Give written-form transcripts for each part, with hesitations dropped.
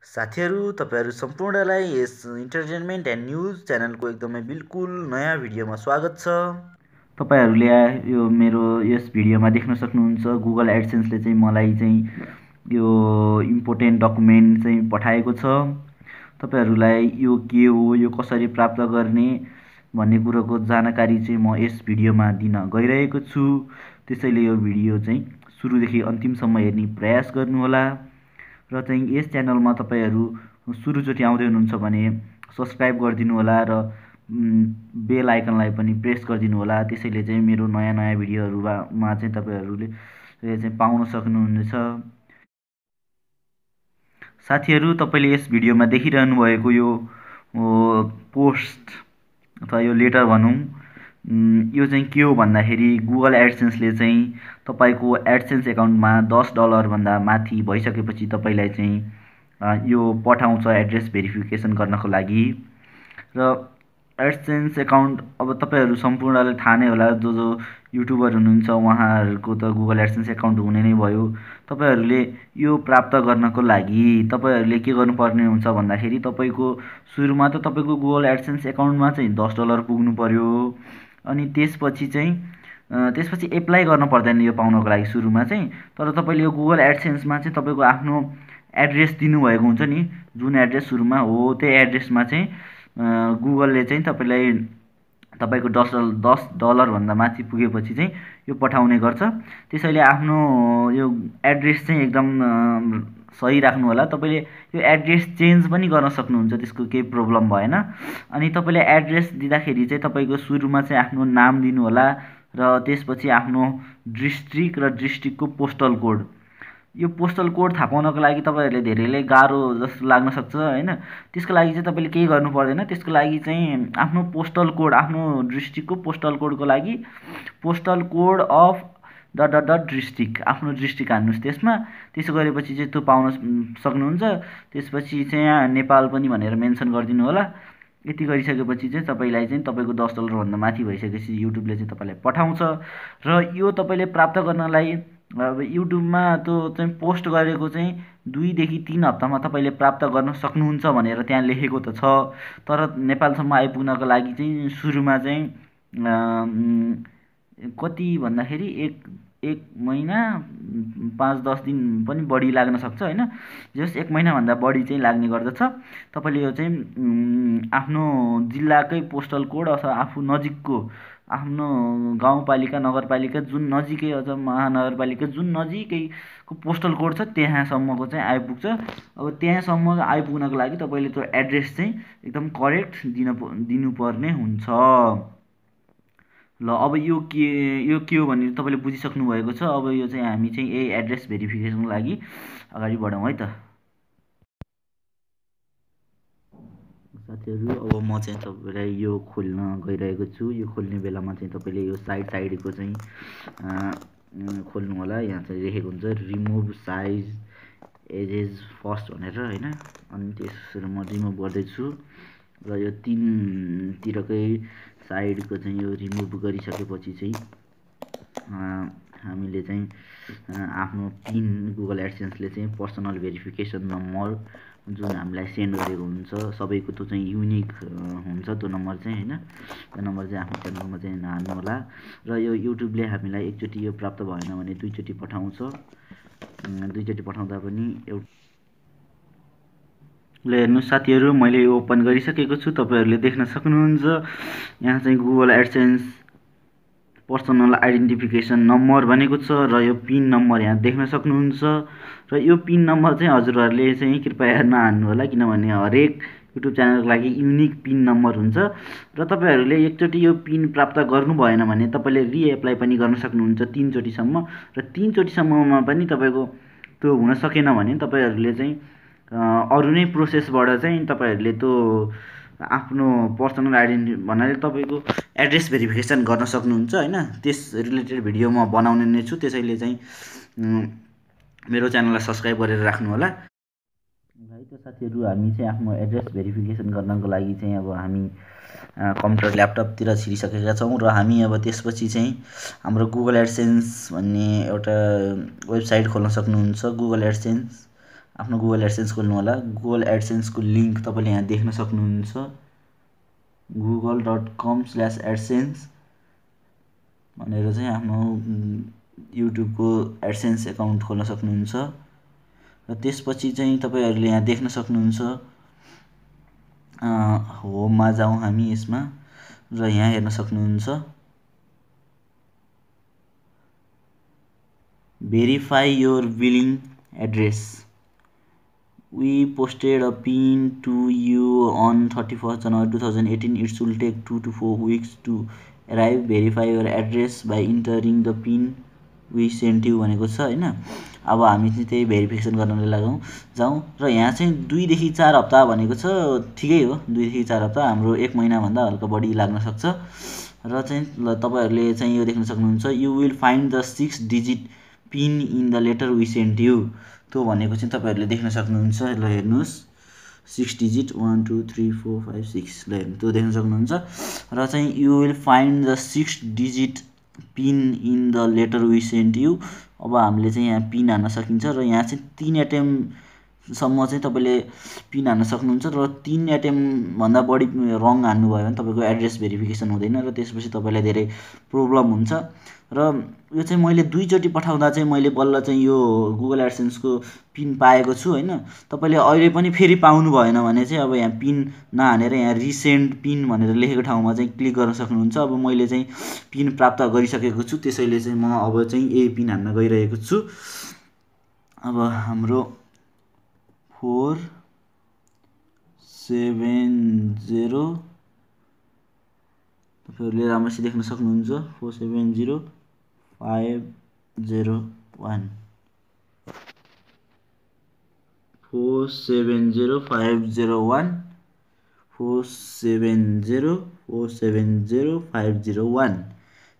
साथीहरू तपाईहरु सम्पूर्णलाई यस entertainment and news च्यानलको एकदमै बिल्कुल नयाँ भिडियोमा स्वागत छ। तपाईहरुले यो मेरो यस भिडियोमा देख्न सक्नुहुन्छ गुगल एडसेन्सले चाहिँ मलाई चाहिँ यो इम्पोर्टेन्ट डकुमेन्ट चाहिँ पठाएको छ। तपाईहरुलाई यो के हो, यो कसरी प्राप्त गर्ने भन्ने कुरोको जानकारी चाहिँ म यस भिडियोमा दिन गइरहेको छु। त्यसैले यो भिडियो चाहिँ सुरुदेखि अन्तिमसम्म हेर्ने प्रयास गर्नुहोला। र चाहिँ यस च्यानलमा तपाईहरु सुरुचोटि आउँदै हुनुहुन्छ भने सब्स्क्राइब गरिदिनु होला र बेल आइकनलाई पनि प्रेस गरिदिनु होला। त्यसैले चाहिँ मेरो नयाँ नयाँ भिडियोहरुमा चाहिँ तपाईहरुले चाहिँ पाउन सक्नुहुनेछ। साथीहरु तपाईले यस भिडियोमा देखिरहनु भएको यो पोस्ट अथवा यो लेटर भनौं, यो चाहिँ के हो भन्दाखेरि गुगल एडसेन्सले चाहिँ तपाईको एडसेन्स एकाउन्टमा $10 भन्दा माथि भइसकेपछि तपाईलाई चाहिँ यो पठाउँछ एड्रेस भेरिफिकेसन गर्नको लागि। र एडसेन्स एकाउन्ट अब तपाईहरु सम्पूर्णलाई थाहा नै होला, जो युट्युबर हुनुहुन्छ उहाँहरुको त गुगल एडसेन्स एकाउन्ट हुने नै भयो। तपाईहरुले यो प्राप्त गर्नको लागि तपाईहरुले के गर्नुपर्ने हुन्छ भन्दाखेरि तपाईको सुरुमा त तपाईको गुगल एडसेन्स एकाउन्टमा चाहिँ $10 पुग्नु पर्यो। अनि त्यसपछि एप्लाई गर्न पर्दैन यो पाउनको लागि सुरुमा चाहिँ। तर तपाईले यो गुगल एडसेन्समा चाहिँ तपाईको आफ्नो एड्रेस दिनुभएको हुन्छ नि, जुन एड्रेस सुरुमा हो त्यही एड्रेसमा चाहिँ गुगलले चाहिँ तपाईको $10 भन्दा माथि पुगेपछि चाहिँ यो पठाउने गर्छ। त्यसैले आफ्नो यो एड्रेस चाहिँ एकदम सही राख्नु होला। तपाईले यो एड्रेस चेन्ज पनि गर्न सक्नुहुन्छ, त्यसको केही प्रब्लम भएन। अनि तपाईले एड्रेस दिँदाखेरि चाहिँ तपाईको सुरुमा चाहिँ आफ्नो नाम दिनु होला र त्यसपछि आफ्नो डिस्ट्रिक्ट र डिस्ट्रिक्टको पोस्टल कोड। यो पोस्टल कोड थाहा पाउनको लागि तपाईहरुले धेरैले गाह्रो जस्तो लाग्न सक्छ हैन। त्यसको लागि चाहिँ तपाईले केही गर्नु पर्दैन। त्यसको लागि चाहिँ आफ्नो पोस्टल कोड, आफ्नो डिस्ट्रिक्टको पोस्टल कोडको लागि पोस्टल कोड अफ डिस्ट्रिक्ट, आफ्नो डिस्ट्रिक्ट हाल्नुस् त्यसमा। त्यसो गरेपछि चाहिँ त्यो पाउन सक्नुहुन्छ। त्यसपछि चाहिँ यहाँ नेपाल पनि भनेर मेन्सन गरिदिनु होला। यति गरिसकेपछि चाहिँ तपाईलाई चाहिँ तपाईको $10 भन्दा माथि भइसकेपछि युट्युबले चाहिँ तपाईलाई पठाउँछ। र यो तपाईले प्राप्त गर्नलाई अब युट्युबमा त्यो चाहिँ पोस्ट गरेको चाहिँ 2 देखि 3 हप्तामा तपाईले प्राप्त गर्न सक्नुहुन्छ भनेर त्यहाँ लेखेको त छ। तर नेपालसम्म आइपुग्नको लागि चाहिँ सुरुमा चाहिँ कति भन्दाखेरि एक महिना 5-10 दिन पनि बढी लाग्न सक्छ हैन। जस 1 महिना भन्दा बढी चाहिँ लाग्ने गर्दछ। तपाईले यो चाहिँ आफ्नो जिल्लाकै पोस्टल कोड अथवा आफू नजिकको आफ्नो गाउँपालिका, नगरपालिका जुन नजिकै अथवा महानगरपालिका जुन नजिकैको पोस्टल कोड छ त्यहाँसम्मको चाहिँ आइपुग्छ। अब त्यहाँसम्म आइपुग्नको लागि तपाईले त्यो एड्रेस चाहिँ एकदम करेक्ट दिनुपर्ने हुन्छ। ल अब यो के हो भन्ने तपाईले बुझिसक्नु भएको छ। अब यो चाहिँ हामी चाहिँ यही एड्रेस भेरिफिकेसनको लागि अगाडि बढौँ है त। साथीहरु अब म चाहिँ तपाईलाई यो खोल्न गइरहेको छु। यो खोल्ने बेलामा चाहिँ तपाईले यो साइडको चाहिँ खोल्नु होला। यहाँ चाहिँ लेखेको हुन्छ रिमुभ साइज एजेस फर्स्ट भनेर हैन। अनि त्यसरी म रिमुभ गर्दै छु र यो 3 तिरकै साइडको चाहिँ यो रिमुभ गरिसकेपछि चाहिँ हामीले चाहिँ आफ्नो पिन गुगल एडसेन्सले चाहिँ पर्सनल भेरिफिकेसन नम्बर जुन हामीलाई सेन्ड गरेको हुन्छ, सबैको त्यो चाहिँ युनिक हुन्छ त्यो नम्बर चाहिँ हैन। त्यो नम्बर चाहिँ आफ्नो च्यानलमा चाहिँ हाल्नु होला। र यो युट्युबले हामीलाई एकचोटि यो प्राप्त भएन भने 2 चोटि पठाउँछ। 2 चोटि पठाउँदा पनि ल हेर्नुस् साथीहरु, मैले यो ओपन गरिसकेको छु। तपाईहरुले देख्न सक्नुहुन्छ यहाँ चाहिँ Google AdSense personal identification number भनेको छ र यो पिन नम्बर यहाँ देख्न सक्नुहुन्छ। र यो पिन नम्बर चाहिँ हजुरहरुले चाहिँ कृपया नहाल्नु होला, किनभने हरेक युट्युब च्यानलको लागि युनिक पिन नम्बर हुन्छ। र तपाईहरुले एकचोटि यो पिन प्राप्त गर्नु भएन भने तपाईले रिएप्लाई पनि गर्न सक्नुहुन्छ 3 चोटिसम्म। र 3 चोटिसम्ममा पनि तपाईको त्यो हुन सकेन भने तपाईहरुले चाहिँ अरु नै प्रोसेसबाट चाहिँ तपाईहरुले त्यो आफ्नो पर्सनल आइडेन्टिटी भन्नाले तपाईको एड्रेस भेरिफिकेसन गर्न सक्नुहुन्छ हैन। त्यस रिलेटेड भिडियो म बनाउने नै छु। त्यसैले चाहिँ मेरो च्यानललाई सब्स्क्राइब गरेर राख्नु होला। है त साथीहरु, हामी चाहिँ आफ्नो एड्रेस भेरिफिकेसन गर्नको लागि चाहिँ अब हामी कम्प्युटर ल्यापटपतिर छिरिसकेका छौं र हामी अब त्यसपछि चाहिँ हाम्रो गुगल एडसेन्स भन्ने एउटा वेबसाइट खोल्न सक्नुहुन्छ। गुगल एडसेन्स आफ्नो गुगल एडसेन्स खोल्नु होला। गुगल एडसेन्सको लिङ्क तपाईँले यहाँ देख्न सक्नुहुन्छ, google.com/adsense भनेर चाहिँ आफ्नो युट्युबको एडसेन्स एकाउन्ट खोल्न सक्नुहुन्छ। र त्यसपछि चाहिँ तपाईँहरूले यहाँ देख्न सक्नुहुन्छ, होममा जाउँ हामी यसमा, र यहाँ हेर्न सक्नुहुन्छ verify your billing address. We posted a pin to you on 31st January 2018. It will take 2 to 4 weeks to arrive. Verify your address by entering the pin we sent you भनेको छ हैन। अब हामी चाहिँ त्यही भेरिफिकेसन गर्नलाई जाउँ र यहाँ चाहिँ 2 देखि 4 हप्ता भनेको छ। ठिकै हो, 2 देखि 4 हप्ता, हाम्रो 1 महिना भन्दा हल्का बढी लाग्न सक्छ। र चाहिँ तपाईहरुले चाहिँ यो देख्न सक्नुहुन्छ, you will find the 6 digit pin in the letter we sent you। त्यो भनेको चाहिँ तपाईहरुले देख्न सक्नुहुन्छ। ल हेर्नुस्, 6 डिजिट 1 2 3 4 5 6, ल हेर्नु, त्यो देख्न सक्नुहुन्छ। र चाहिँ you will find the 6 digit pin in the letter we sent you. अब हामीले चाहिँ यहाँ पिन हान्न सकिन्छ र यहाँ चाहिँ 3 एटेम्पसम्म चाहिँ तपाईले पिन हान्न सक्नुहुन्छ। र 3 एटेम्प भन्दा बढी रङ हान्नुभयो भने तपाईको एड्रेस भेरिफिकेसन हुँदैन र त्यसपछि तपाईलाई धेरै प्रब्लम हुन्छ। र यो चाहिँ मैले 2 चोटि पठाउँदा चाहिँ मैले बल्ल चाहिँ यो गुगल एडसेन्सको पिन पाएको छु हैन। तपाईले अहिले पनि फेरि पाउनु भएन भने चाहिँ अब यहाँ पिन नहानेर यहाँ रिसेन्ड पिन भनेर लेखेको ठाउँमा चाहिँ क्लिक गर्न सक्नुहुन्छ। अब मैले चाहिँ पिन प्राप्त गरिसकेको छु, त्यसैले चाहिँ म अब चाहिँ यही पिन हान्न गइरहेको छु। अब हाम्रो 470 तपाईहरुले राम्ररी देख्न सक्नुहुन्छ, 470501 470501 470501।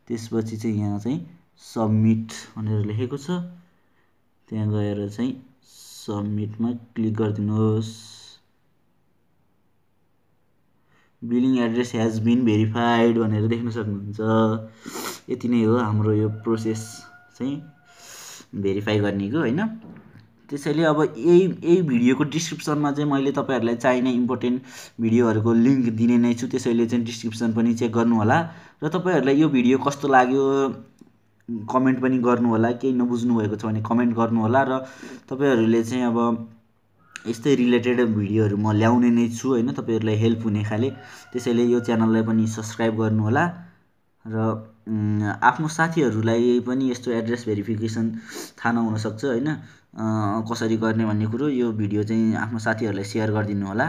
त्यसपछि चाहिँ यहाँ चाहिँ सबमिट भनेर लेखेको छ, त्यहाँ गएर चाहिँ सबमिटमा क्लिक गरिदिनुहोस्। Billing address has been verified भनेर देख्न सक्नुहुन्छ। यति नै हो हाम्रो यो प्रोसेस चाहिँ भेरिफाई गर्नेको हैन। त्यसैले अब यही भिडियोको डिस्क्रिप्सनमा चाहिँ मैले तपाईहरुलाई चाहिने इम्पोर्टेन्ट भिडियोहरुको लिंक दिने नै छु, त्यसैले चाहिँ डिस्क्रिप्सन पनि चेक गर्नु होला। र तपाईहरुलाई यो भिडियो कस्तो लाग्यो कमेन्ट पनि गर्नु होला, केही नबुझ्नु भएको छ भने कमेन्ट गर्नु होला। र तपाईहरुले चाहिँ अब यस्तै रिलेटेड भिडियोहरु म ल्याउने नै छु हैन, तपाईहरुलाई हेल्प हुने खाले। त्यसैले यो च्यानललाई पनि सब्स्क्राइब गर्नु होला र आफ्नो साथीहरुलाई पनि यस्तो एड्रेस भेरिफिकेसन थाहा नहुन सक्छ हैन, कसरी गर्ने भन्ने कुरो, यो भिडियो चाहिँ आफ्नो साथीहरुलाई शेयर गरिदिनु होला।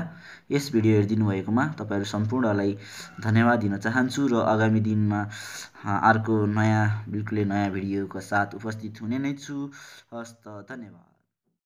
यस भिडियो हेरिदिनु भएकोमा तपाईहरु सम्पूर्णलाई धन्यवाद दिन चाहन्छु र आगामी दिनमा अर्को बिल्कुलै नयाँ भिडियोको साथ उपस्थित हुने नै छु। हस्त, धन्यवाद।